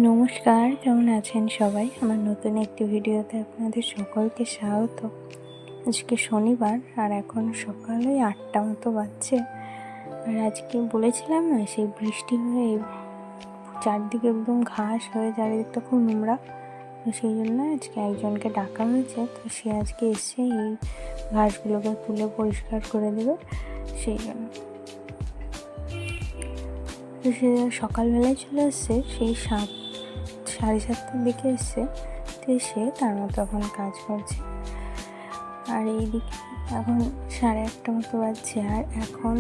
নমস্কার, কেমন আছেন সবাই? আমার নতুন একটি ভিডিওতে আপনাদের সকলকে স্বাগত। আজকে শনিবার আর এখন সকাল 8টা মতো বাজছে। আর আজকে বলেছিলাম না, সেই বৃষ্টি হয়ে চারদিকে একদম ঘাস হয়ে চারিদিকটা খুব নোংরা। তো সেই জন্য আজকে একজনকে ডাকা হয়েছে। তো সে আজকে এসে এই ঘাসগুলোকে তুলে পরিষ্কার করে দেবে, সেই জন্য। তো সে সকালবেলায় চলে এসছে, সেই 7:30টার দিকে এসছে। তো সে তার মতো এখন কাজ করছে। আর এইদিকে এখন 8:30 মতো বাজছে, আর এখন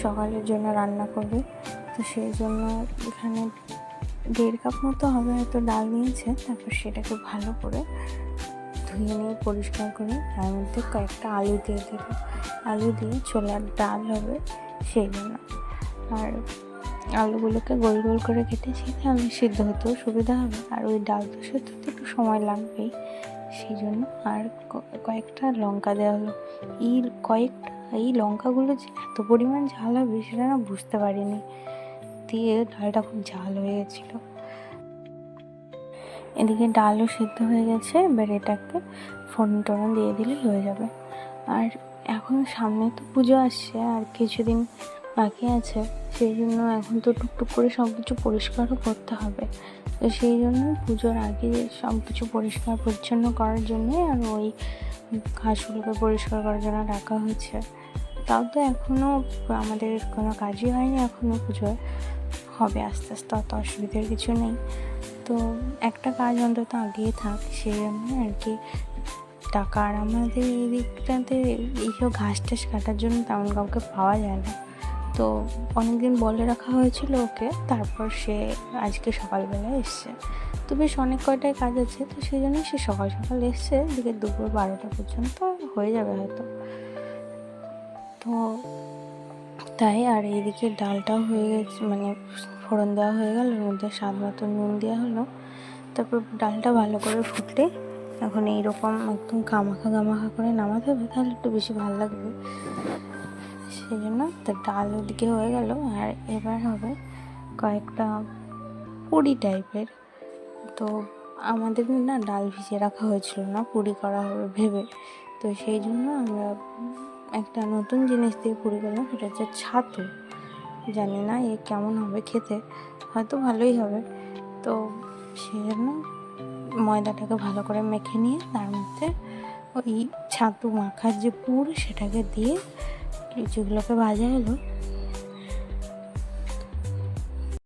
সকালের জন্য রান্না করবে। তো সেই জন্য এখানে 1.5 কাপ মতো হবে হয়তো ডাল নিয়েছে। তারপর সেটাকে ভালো করে ধুয়ে নিয়ে পরিষ্কার করে তার মধ্যে কয়েকটা আলু দিয়ে দেবে। আলু দিয়ে ছোলার ডাল হবে, সেই জন্য। আর আলুগুলোকে গোল গোল করে কেটেছি, তাহলে সিদ্ধ হতেও সুবিধা হবে। আর ওই ডাল তো সেদ্ধ হতে একটু সময় লাগবেই, সেই জন্য। আর কয়েকটা লঙ্কা দেওয়া হলো। এই লঙ্কাগুলো যে এত পরিমাণ ঝাল হবে সেটা না বুঝতে পারিনি, দিয়ে ডালটা খুব ঝাল হয়ে গেছিলো। এদিকে ডালও সিদ্ধ হয়ে গেছে, এবার এটাকে ফোড়ন টোড়ন দিয়ে দিলে হয়ে যাবে। আর এখন সামনে তো পুজো আসছে, আর কিছুদিন বাকি আছে, সেই জন্য এখন তো টুকটুক করে সব কিছু পরিষ্কারও করতে হবে। তো সেই জন্য পুজোর আগে সব কিছু পরিষ্কার পরিচ্ছন্ন করার জন্যে আর ওই ঘাসগুলোকে পরিষ্কার করার জন্য ডাকা হয়েছে। তাও তো এখনও আমাদের কোনো কাজই হয়নি, এখনও পুজোয় হবে আস্তে আস্তে, অত অসুবিধার কিছু নেই। তো একটা কাজ অন্তত আগিয়ে থাক, সেই জন্য আর কি টাকা। আর আমাদের এই দিকটাতে এইসব ঘাস টাস কাটার জন্য তেমন কাউকে পাওয়া যায় না। তো অনেকদিন বলে রাখা হয়েছিল ওকে, তারপর সে আজকে সকালবেলা এসছে। তো বেশ অনেক কয়টাই কাজ আছে, তো সেই জন্য সে সকাল সকাল এসছে। দিকে দুপুর 12টা পর্যন্ত হয়ে যাবে হয়তো। তো তাই। আর এইদিকে ডালটাও হয়ে গেছে, মানে ফোড়ন দেওয়া হয়ে গেল, ওর মধ্যে স্বাদ মতো নুন দেওয়া হলো। তারপর ডালটা ভালো করে ফুটলে এখন এইরকম একদম গামাখা করে নামাতে হবে, তাহলে একটু বেশি ভালো লাগবে। সেই জন্য তো ডাল ওদিকে হয়ে গেল। আর এবার হবে কয়েকটা পুরি টাইপের। তো আমাদের না ডাল ভিজিয়ে রাখা হয়েছিল না, পুরি করা হবে ভেবে। তো সেই জন্য আমরা একটা নতুন জিনিস দিয়ে পুরি করলাম, সেটা হচ্ছে ছাতু। জানি না এ কেমন হবে খেতে, হয়তো ভালোই হবে। তো সেই জন্য ময়দাটাকে ভালো করে মেখে নিয়ে তার মধ্যে ওই ছাতু মাখার যে পুর সেটাকে দিয়ে লিচুগুলোকে ভাজা হলো,